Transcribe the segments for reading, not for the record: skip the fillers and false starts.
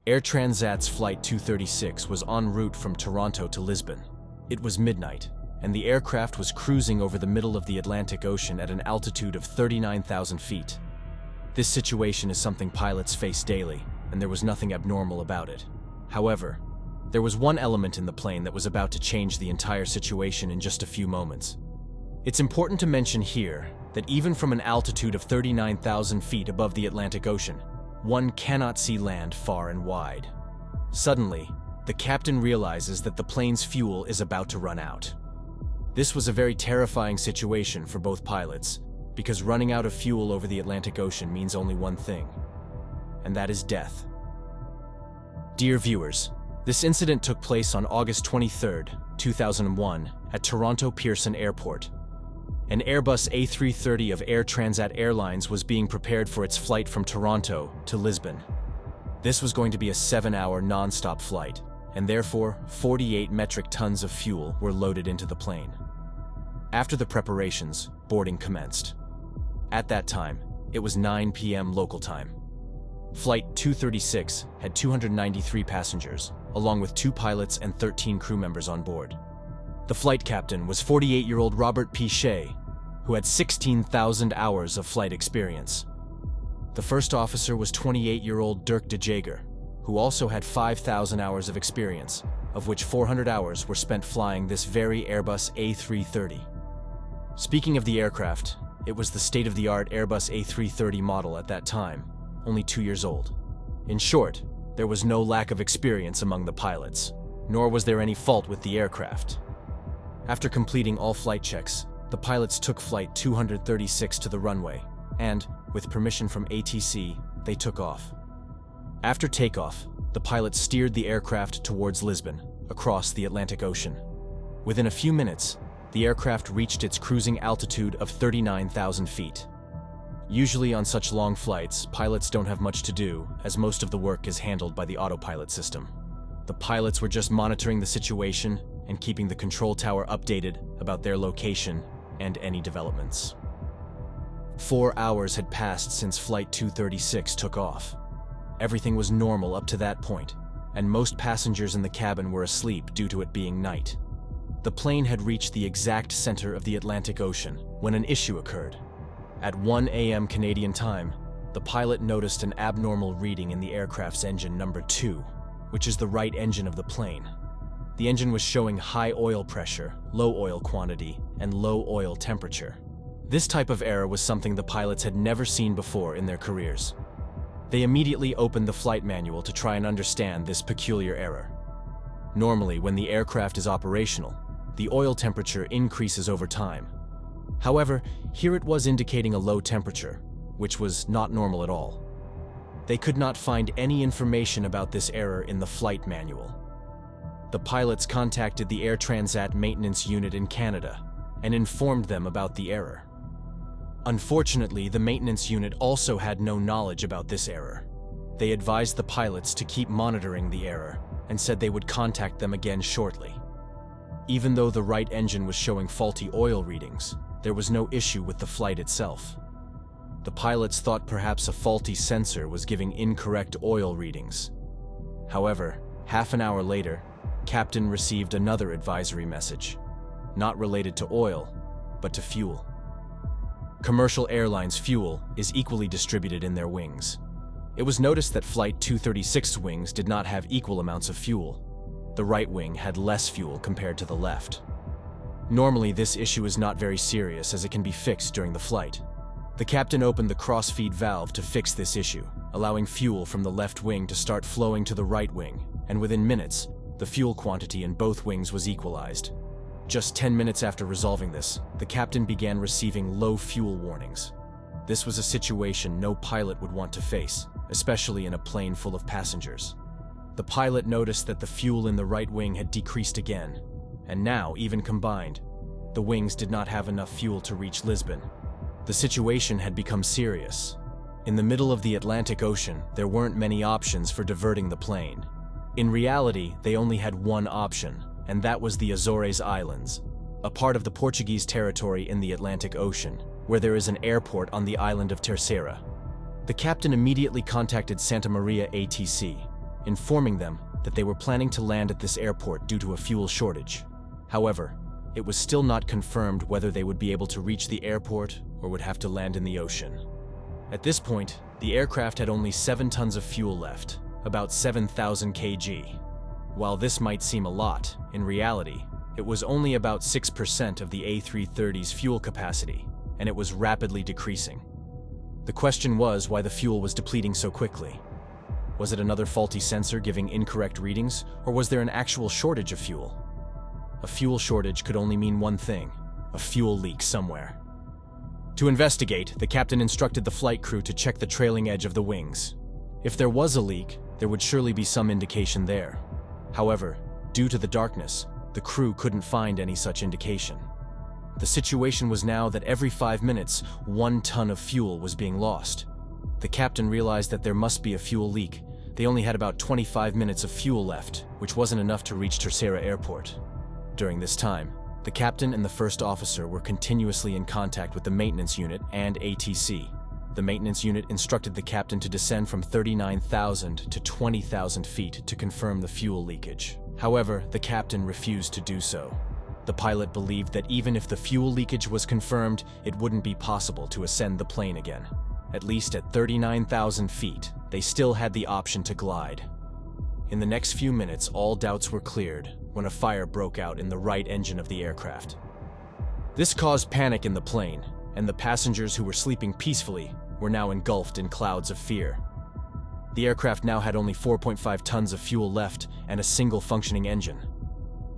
Air Transat's Flight 236 was en route from Toronto to Lisbon. It was midnight, and the aircraft was cruising over the middle of the Atlantic Ocean at an altitude of 39,000 feet. This situation is something pilots face daily, and there was nothing abnormal about it. However, there was one element in the plane that was about to change the entire situation in just a few moments. It's important to mention here that even from an altitude of 39,000 feet above the Atlantic Ocean, one cannot see land far and wide. Suddenly, the captain realizes that the plane's fuel is about to run out. This was a very terrifying situation for both pilots, because running out of fuel over the Atlantic Ocean means only one thing, and that is death. Dear viewers, this incident took place on August 23, 2001, at Toronto Pearson Airport. An Airbus A330 of Air Transat Airlines was being prepared for its flight from Toronto to Lisbon. This was going to be a 7-hour non-stop flight, and therefore 48 metric tons of fuel were loaded into the plane. After the preparations, boarding commenced. At that time, it was 9 p.m. local time. Flight 236 had 293 passengers, along with 2 pilots and 13 crew members on board. The flight captain was 48-year-old Robert P. Shea, who had 16,000 hours of flight experience. The first officer was 28-year-old Dirk de Jager, who also had 5,000 hours of experience, of which 400 hours were spent flying this very Airbus A330. Speaking of the aircraft, it was the state-of-the-art Airbus A330 model at that time, only 2 years old. In short, there was no lack of experience among the pilots, nor was there any fault with the aircraft. After completing all flight checks, the pilots took Flight 236 to the runway, and, with permission from ATC, they took off. After takeoff, the pilots steered the aircraft towards Lisbon, across the Atlantic Ocean. Within a few minutes, the aircraft reached its cruising altitude of 39,000 feet. Usually on such long flights, pilots don't have much to do, as most of the work is handled by the autopilot system. The pilots were just monitoring the situation and keeping the control tower updated about their location and any developments. 4 hours had passed since Flight 236 took off. Everything was normal up to that point, and most passengers in the cabin were asleep due to it being night. The plane had reached the exact center of the Atlantic Ocean when an issue occurred. At 1 a.m. Canadian time, the pilot noticed an abnormal reading in the aircraft's engine number 2, which is the right engine of the plane. The engine was showing high oil pressure, low oil quantity, and low oil temperature. This type of error was something the pilots had never seen before in their careers. They immediately opened the flight manual to try and understand this peculiar error. Normally, when the aircraft is operational, the oil temperature increases over time. However, here it was indicating a low temperature, which was not normal at all. They could not find any information about this error in the flight manual. The pilots contacted the Air Transat maintenance unit in Canada and informed them about the error. Unfortunately, the maintenance unit also had no knowledge about this error. They advised the pilots to keep monitoring the error and said they would contact them again shortly. Even though the right engine was showing faulty oil readings, there was no issue with the flight itself. The pilots thought perhaps a faulty sensor was giving incorrect oil readings. However, half an hour later, Captain received another advisory message, not related to oil, but to fuel. Commercial airlines' fuel is equally distributed in their wings. It was noticed that Flight 236's wings did not have equal amounts of fuel. The right wing had less fuel compared to the left. Normally, this issue is not very serious as it can be fixed during the flight. The captain opened the cross-feed valve to fix this issue, allowing fuel from the left wing to start flowing to the right wing, and within minutes, the fuel quantity in both wings was equalized. Just 10 minutes after resolving this, the captain began receiving low fuel warnings. This was a situation no pilot would want to face, especially in a plane full of passengers. The pilot noticed that the fuel in the right wing had decreased again, and now, even combined, the wings did not have enough fuel to reach Lisbon. The situation had become serious. In the middle of the Atlantic Ocean, there weren't many options for diverting the plane. In reality, they only had one option, and that was the Azores Islands, a part of the Portuguese territory in the Atlantic Ocean, where there is an airport on the island of Terceira. The captain immediately contacted Santa Maria ATC, informing them that they were planning to land at this airport due to a fuel shortage. However, it was still not confirmed whether they would be able to reach the airport or would have to land in the ocean. At this point, the aircraft had only 7 tons of fuel left, about 7,000 kg. While this might seem a lot, in reality, it was only about 6% of the A330's fuel capacity, and it was rapidly decreasing. The question was why the fuel was depleting so quickly. Was it another faulty sensor giving incorrect readings, or was there an actual shortage of fuel? A fuel shortage could only mean one thing: a fuel leak somewhere. To investigate, the captain instructed the flight crew to check the trailing edge of the wings. If there was a leak, there would surely be some indication there. However, due to the darkness, the crew couldn't find any such indication. The situation was now that every 5 minutes, 1 ton of fuel was being lost. The captain realized that there must be a fuel leak. They only had about 25 minutes of fuel left, which wasn't enough to reach Terceira Airport. During this time, the captain and the first officer were continuously in contact with the maintenance unit and ATC. The maintenance unit instructed the captain to descend from 39,000 to 20,000 feet to confirm the fuel leakage. However, the captain refused to do so. The pilot believed that even if the fuel leakage was confirmed, it wouldn't be possible to ascend the plane again. At least at 39,000 feet, they still had the option to glide. In the next few minutes, all doubts were cleared when a fire broke out in the right engine of the aircraft. This caused panic in the plane, and the passengers who were sleeping peacefully were now engulfed in clouds of fear. The aircraft now had only 4.5 tons of fuel left and a single functioning engine.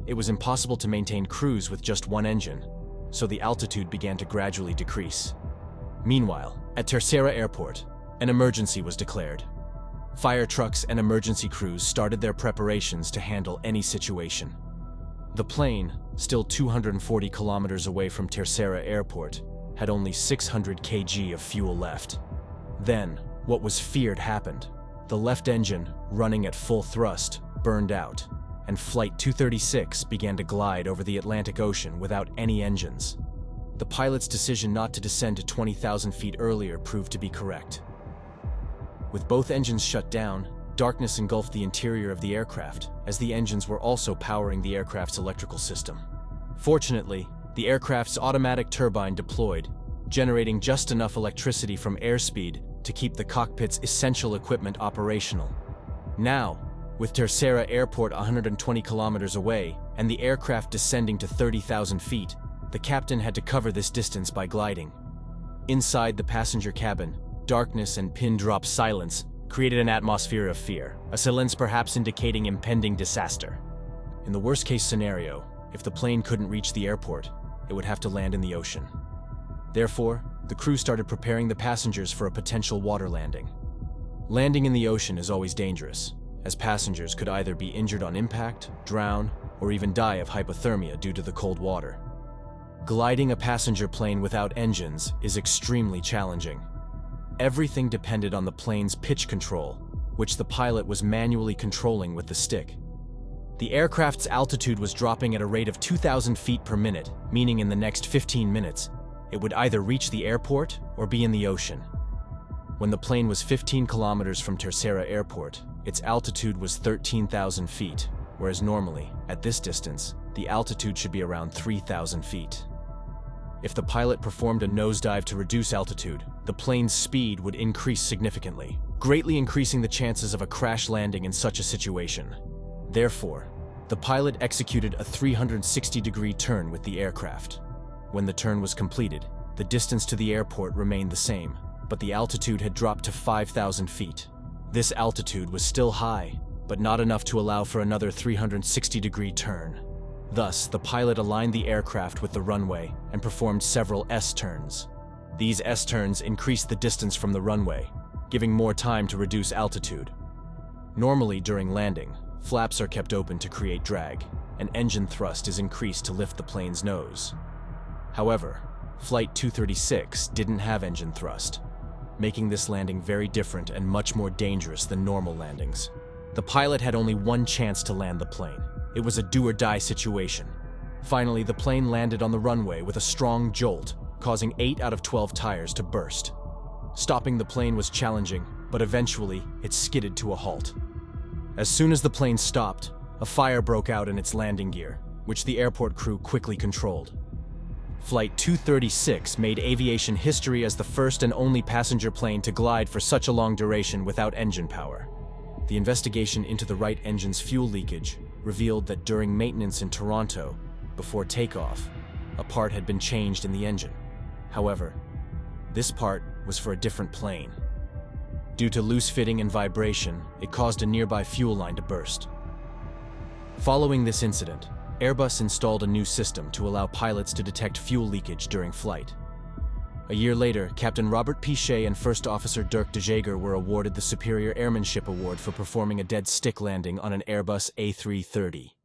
It was impossible to maintain cruise with just one engine, so the altitude began to gradually decrease. Meanwhile, at Terceira Airport, an emergency was declared. Fire trucks and emergency crews started their preparations to handle any situation. The plane, still 240 kilometers away from Terceira Airport, had only 600 kg of fuel left. Then, what was feared happened. The left engine, running at full thrust, burned out, and Flight 236 began to glide over the Atlantic Ocean without any engines. The pilot's decision not to descend to 20,000 feet earlier proved to be correct. With both engines shut down, darkness engulfed the interior of the aircraft, as the engines were also powering the aircraft's electrical system. Fortunately, the aircraft's automatic turbine deployed, generating just enough electricity from airspeed to keep the cockpit's essential equipment operational. Now, with Terceira Airport 120 kilometers away and the aircraft descending to 30,000 feet, the captain had to cover this distance by gliding. Inside the passenger cabin, darkness and pin-drop silence created an atmosphere of fear, a silence perhaps indicating impending disaster. In the worst-case scenario, if the plane couldn't reach the airport, it would have to land in the ocean. Therefore, the crew started preparing the passengers for a potential water landing. Landing in the ocean is always dangerous, as passengers could either be injured on impact, drown, or even die of hypothermia due to the cold water. Gliding a passenger plane without engines is extremely challenging. Everything depended on the plane's pitch control, which the pilot was manually controlling with the stick. The aircraft's altitude was dropping at a rate of 2,000 feet per minute, meaning in the next 15 minutes, it would either reach the airport or be in the ocean. When the plane was 15 kilometers from Terceira Airport, its altitude was 13,000 feet, whereas normally, at this distance, the altitude should be around 3,000 feet. If the pilot performed a nosedive to reduce altitude, the plane's speed would increase significantly, greatly increasing the chances of a crash landing in such a situation. Therefore, the pilot executed a 360-degree turn with the aircraft. When the turn was completed, the distance to the airport remained the same, but the altitude had dropped to 5,000 feet. This altitude was still high, but not enough to allow for another 360-degree turn. Thus, the pilot aligned the aircraft with the runway and performed several S-turns. These S-turns increased the distance from the runway, giving more time to reduce altitude. Normally, during landing, flaps are kept open to create drag, and engine thrust is increased to lift the plane's nose. However, Flight 236 didn't have engine thrust, making this landing very different and much more dangerous than normal landings. The pilot had only one chance to land the plane. It was a do-or-die situation. Finally, the plane landed on the runway with a strong jolt, causing 8 out of 12 tires to burst. Stopping the plane was challenging, but eventually it skidded to a halt. As soon as the plane stopped, a fire broke out in its landing gear, which the airport crew quickly controlled. Flight 236 made aviation history as the first and only passenger plane to glide for such a long duration without engine power. The investigation into the right engine's fuel leakage revealed that during maintenance in Toronto, before takeoff, a part had been changed in the engine. However, this part was for a different plane. Due to loose fitting and vibration, it caused a nearby fuel line to burst. Following this incident, Airbus installed a new system to allow pilots to detect fuel leakage during flight. A year later, Captain Robert Pichet and First Officer Dirk de Jager were awarded the Superior Airmanship Award for performing a dead stick landing on an Airbus A330.